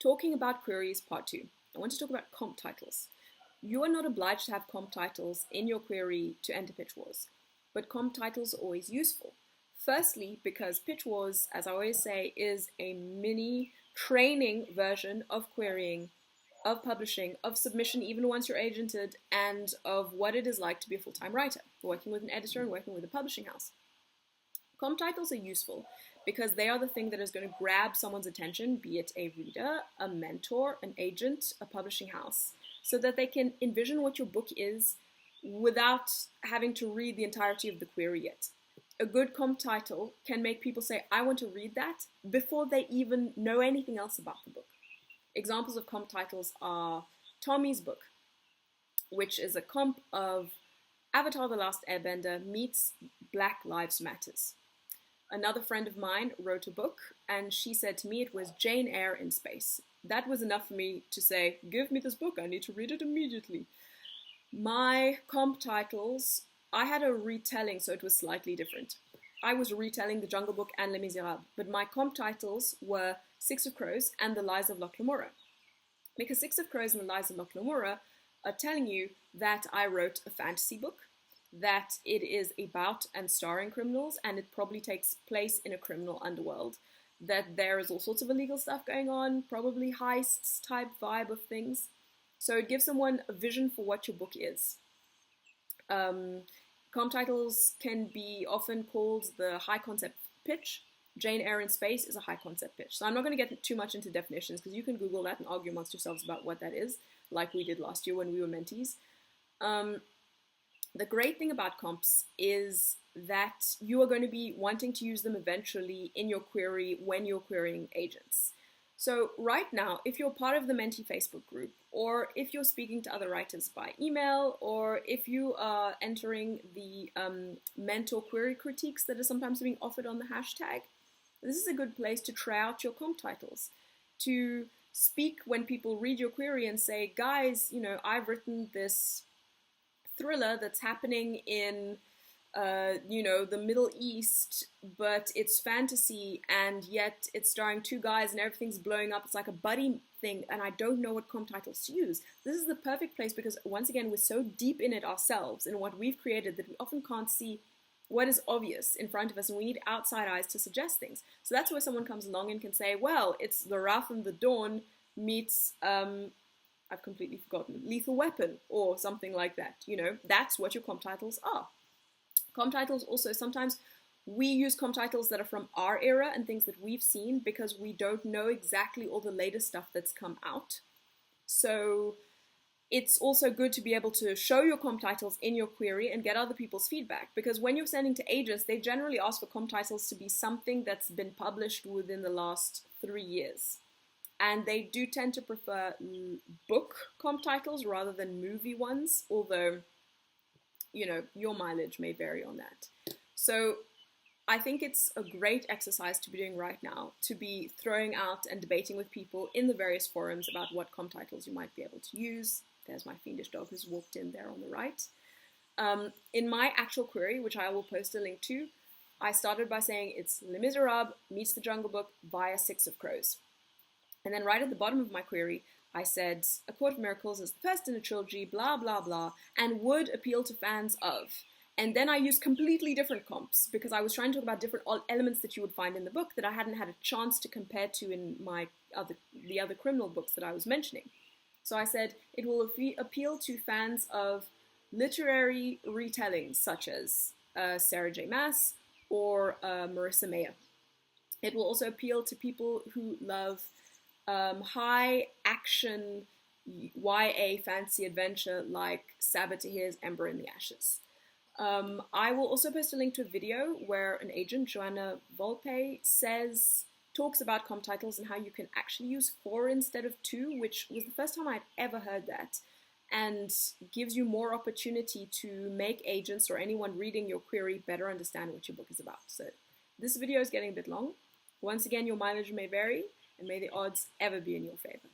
Talking about queries, part 2. I want to talk about comp titles. You are not obliged to have comp titles in your query to enter Pitch Wars, but comp titles are always useful. Firstly, because Pitch Wars, as I always say, is a mini training version of querying, of publishing, of submission even once you're agented, and of what it is like to be a full-time writer, working with an editor and working with a publishing house. Comp titles are useful because they are the thing that is going to grab someone's attention, be it a reader, a mentor, an agent, a publishing house, so that they can envision what your book is without having to read the entirety of the query yet. A good comp title can make people say, I want to read that, before they even know anything else about the book. Examples of comp titles are Tomi's book, which is a comp of Avatar: The Last Airbender meets Black Lives Matters. Another friend of mine wrote a book, and she said to me it was Jane Eyre in space. That was enough for me to say, give me this book, I need to read it immediately. My comp titles, I had a retelling, so it was slightly different. I was retelling The Jungle Book and Les Miserables, but my comp titles were Six of Crows and The Lies of Locke Lamora. Because Six of Crows and The Lies of Locke Lamora are telling you that I wrote a fantasy book, that it is about and starring criminals, and it probably takes place in a criminal underworld, that there is all sorts of illegal stuff going on, probably heists type vibe of things. So it gives someone a vision for what your book is. Comp titles can be often called the high concept pitch. Jane Eyre in space is a high concept pitch. So I'm not going to get too much into definitions because you can Google that and argue amongst yourselves about what that is, like we did last year when we were mentees. The great thing about comps is that you are going to be wanting to use them eventually in your query when you're querying agents. So right now, if you're part of the Mentee Facebook group, or if you're speaking to other writers by email, or if you are entering the mentor query critiques that are sometimes being offered on the hashtag, this is a good place to try out your comp titles, to speak when people read your query and say, guys, you know, I've written this thriller that's happening in, the Middle East, but it's fantasy, and yet it's starring two guys and everything's blowing up. It's like a buddy thing, and I don't know what comp titles to use. This is the perfect place because, once again, we're so deep in it ourselves, in what we've created, that we often can't see what is obvious in front of us, and we need outside eyes to suggest things. So that's where someone comes along and can say, well, it's The Wrath and the Dawn meets, I've completely forgotten, Lethal Weapon, or something like that. You know, that's what your comp titles are. Comp titles also, sometimes we use comp titles that are from our era and things that we've seen because we don't know exactly all the latest stuff that's come out. So it's also good to be able to show your comp titles in your query and get other people's feedback, because when you're sending to agents, they generally ask for comp titles to be something that's been published within the last 3 years. And they do tend to prefer book comp titles rather than movie ones, although, you know, your mileage may vary on that. So I think it's a great exercise to be doing right now, to be throwing out and debating with people in the various forums about what comp titles you might be able to use. There's my fiendish dog who's walked in there on the right. In my actual query, which I will post a link to, I started by saying it's Les Miserables meets The Jungle Book via Six of Crows. And then right at the bottom of my query, I said, A Court of Miracles is the first in a trilogy, blah, blah, blah, and would appeal to fans of. And then I used completely different comps because I was trying to talk about different elements that you would find in the book that I hadn't had a chance to compare to in the other criminal books that I was mentioning. So I said, it will appeal to fans of literary retellings such as Sarah J. Maas or Marissa Mayer. It will also appeal to people who love high action YA fantasy adventure like Sabbath Tahir's Ember in the Ashes. I will also post a link to a video where an agent, Joanna Volpe, talks about comp titles and how you can actually use 4 instead of 2, which was the first time I'd ever heard that, and gives you more opportunity to make agents or anyone reading your query better understand what your book is about. So this video is getting a bit long. Once again, your mileage may vary, and may the odds ever be in your favor.